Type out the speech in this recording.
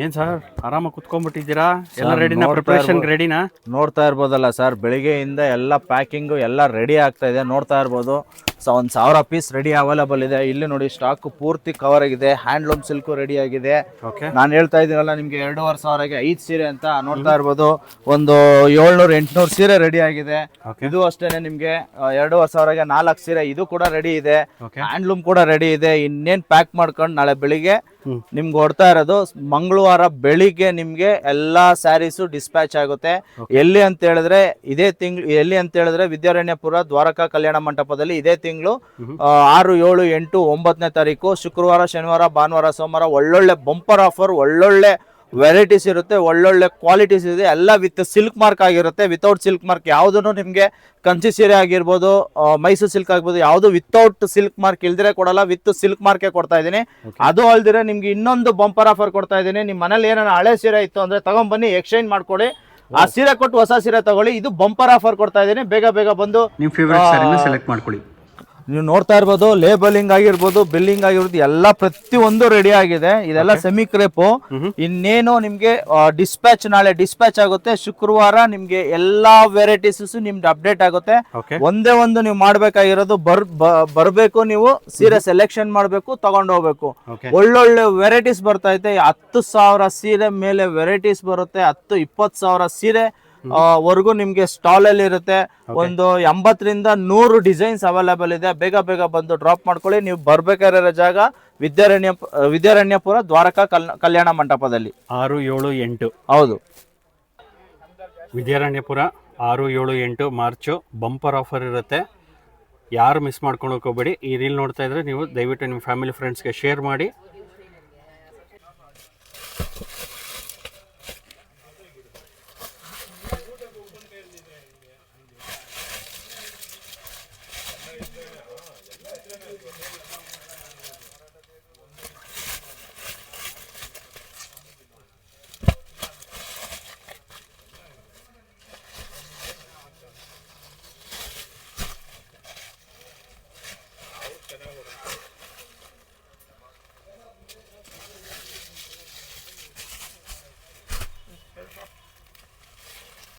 ಏನ್ ಸರ್ ಆರಾಮಾಗಿ ಕುತ್ಕೊಂಡ್ಬಿಟ್ಟಿದ್ದೀರಾ? ಎಲ್ಲ ರೆಡಿನಾ? ಪ್ರಿಪರೇಷನ್ ರೆಡಿನಾ? ನೋಡ್ತಾ ಇರ್ಬೋದಲ್ಲ ಸರ್, ಬೆಳಿಗ್ಗೆಯಿಂದ ಎಲ್ಲ ಪ್ಯಾಕಿಂಗು ಎಲ್ಲ ರೆಡಿ ಆಗ್ತಾ ಇದೆ. ನೋಡ್ತಾ ಇರ್ಬೋದು. ಸೊ 1000 ಪೀಸ್ ರೆಡಿ ಅವೈಲಬಲ್ ಇದೆ. ಇಲ್ಲಿ ನೋಡಿ ಸ್ಟಾಕ್ ಪೂರ್ತಿ ಕವರ್ ಆಗಿದೆ. ಹ್ಯಾಂಡ್ಲೂಮ್ ಸಿಲ್ಕು ರೆಡಿ ಆಗಿದೆ. ನಾನು ಹೇಳ್ತಾ ಇದ್ದೀನಲ್ಲ ನಿಮ್ಗೆ 2500ಗೆ 5 ಸೀರೆ ಅಂತ. ನೋಡ್ತಾ ಇರ್ಬೋದು, ಒಂದು 700-800 ಸೀರೆ ರೆಡಿ ಆಗಿದೆ. ಇದು ಅಷ್ಟೇನೆ ನಿಮ್ಗೆ 2500ಗೆ 4 ಸೀರೆ ಇದು ಕೂಡ ರೆಡಿ ಇದೆ. ಹ್ಯಾಂಡ್ಲೂಮ್ ಕೂಡ ರೆಡಿ ಇದೆ. ಇನ್ನೇನ್ ಪ್ಯಾಕ್ ಮಾಡ್ಕೊಂಡು ನಾಳೆ ಬೆಳಿಗ್ಗೆ ನಿಮ್ಗೆ ಹೊಡ್ತಾ ಇರೋದು. ಮಂಗಳವಾರ ಬೆಳಿಗ್ಗೆ ನಿಮ್ಗೆ ಎಲ್ಲಾ ಸ್ಯಾರೀಸು ಡಿಸ್ಪ್ಯಾಚ್ ಆಗುತ್ತೆ. ಎಲ್ಲಿ ಅಂತ ಹೇಳಿದ್ರೆ ಇದೇ ತಿಂಗಳು, ಎಲ್ಲಿ ಅಂತ ಹೇಳಿದ್ರೆ ವಿದ್ಯಾರಣ್ಯಪುರ ದ್ವಾರಕಾ ಕಲ್ಯಾಣ ಮಂಟಪದಲ್ಲಿ ಇದೇ ತಿಂಗಳು 6, 7, 8, 9ನೇ ತಾರೀಕು ಶುಕ್ರವಾರ, ಶನಿವಾರ, ಭಾನುವಾರ, ಸೋಮವಾರ ಒಳ್ಳೊಳ್ಳೆ ಬಂಪರ್ ಆಫರ್, ಒಳ್ಳೊಳ್ಳೆ ವೆರೈಟೀಸ್ ಇರುತ್ತೆ, ಒಳ್ಳೊಳ್ಳೆ ಕ್ವಾಲಿಟೀಸ್ ಇದೆ. ಎಲ್ಲ ವಿತ್ ಸಿಲ್ಕ್ ಮಾರ್ಕ್ ಆಗಿರುತ್ತೆ. ವಿತೌಟ್ ಸಿಲ್ಕ್ ಮಾರ್ಕ್ ಯಾವುದೂ ನಿಮಗೆ ಕಂಚಿ ಸೀರೆ ಆಗಿರ್ಬೋದು, ಮೈಸೂರು ಸಿಲ್ಕ್ ಆಗ್ಬೋದು, ಯಾವುದು ವಿತೌಟ್ ಸಿಲ್ಕ್ ಮಾರ್ಕ್ ಇಲ್ದಿರೆ ಕೊಡಲ್ಲ. ವಿತ್ ಸಿಲ್ಕ್ ಮಾರ್ಕೆ ಕೊಡ್ತಾ ಇದ್ದೀನಿ. ಅದು ಅಲ್ದಿರೆ ನಿಮ್ಗೆ ಇನ್ನೊಂದು ಬಂಪರ್ ಆಫರ್ ಕೊಡ್ತಾ ಇದ್ದೀನಿ. ನಿಮ್ಮ ಮನೇಲಿ ಏನಾರ ಹಳೆ ಸೀರೆ ಇತ್ತು ಅಂದ್ರೆ ತಗೊಂಡ್ಬನ್ನಿ, ಎಕ್ಸ್ಚೇಂಜ್ ಮಾಡ್ಕೊಳ್ಳಿ. ಆ ಸೀರೆ ಕೊಟ್ಟು ಹೊಸ ಸೀರೆ ತಗೊಳ್ಳಿ. ಇದು ಬಂಪರ್ ಆಫರ್ ಕೊಡ್ತಾ ಇದ್ದೀನಿ. ಬೇಗ ಬೇಗ ಬಂದು ನಿಮ್ಮ ಫೇವರೇಟ್ ಸ್ಯಾರಿನ ಸೆಲೆಕ್ಟ್ ಮಾಡ್ಕೊಳ್ಳಿ. ನೀವು ನೋಡ್ತಾ ಇರ್ಬೋದು, ಲೇಬಲಿಂಗ್ ಆಗಿರ್ಬೋದು, ಬಿಲ್ಲಿಂಗ್ ಆಗಿರ್ಬೋದು, ಎಲ್ಲ ಪ್ರತಿಯೊಂದು ರೆಡಿ ಆಗಿದೆ. ಇದೆಲ್ಲ ಸೆಮಿ ಕ್ರೇಪು. ಇನ್ನೇನು ನಿಮ್ಗೆ ಡಿಸ್ಪ್ಯಾಚ್ ನಾಳೆ ಡಿಸ್ಪ್ಯಾಚ್ ಆಗುತ್ತೆ. ಶುಕ್ರವಾರ ನಿಮ್ಗೆ ಎಲ್ಲಾ ವೆರೈಟೀಸ್ ನಿಮ್ಗೆ ಅಪ್ಡೇಟ್ ಆಗುತ್ತೆ. ಒಂದೇ ಒಂದು ನೀವು ಮಾಡ್ಬೇಕಾಗಿರೋದು ಬರ್ಬೇಕು, ನೀವು ಸೀರೆ ಸೆಲೆಕ್ಷನ್ ಮಾಡ್ಬೇಕು, ತಗೊಂಡು ಹೋಗ್ಬೇಕು. ಒಳ್ಳೊಳ್ಳೆ ವೆರೈಟೀಸ್ ಬರ್ತಾ ಇದೆ. 10,000 ಸೀರೆ ಮೇಲೆ ವೆರೈಟೀಸ್ ಬರುತ್ತೆ. 10-20,000 ಸೀರೆ ವರ್ಗು ನಿಮ್ಗೆ ಸ್ಟಾಲ್ ಅಲ್ಲಿ ಇರುತ್ತೆ. ಒಂದು 80ರಿಂದ 100 ಡಿಸೈನ್ಸ್ ಅವೈಲೇಬಲ್ ಇದೆ. ಬೇಗ ಬೇಗ ಬಂದು ಡ್ರಾಪ್ ಮಾಡ್ಕೊಳ್ಳಿ. ನೀವು ಬರ್ಬೇಕಾಗಿರೋ ಜಾಗ ವಿದ್ಯಾರಣ್ಯಪುರ ದ್ವಾರಕಾ ಕಲ್ಯಾಣ ಮಂಟಪದಲ್ಲಿ 6, 7, 8. ಹೌದು, ವಿದ್ಯಾರಣ್ಯಪುರ 6, 7, 8 ಮಾರ್ಚು ಬಂಪರ್ ಆಫರ್ ಇರುತ್ತೆ. ಯಾರು ಮಿಸ್ ಮಾಡ್ಕೊಂಡು ಹೋಗ್ಬೇಡಿ. ಈ ರೀಲ್ ನೋಡ್ತಾ ಇದ್ರೆ ನೀವು ದಯವಿಟ್ಟು ನಿಮ್ಮ ಫ್ಯಾಮಿಲಿ ಫ್ರೆಂಡ್ಸ್ಗೆ ಶೇರ್ ಮಾಡಿ.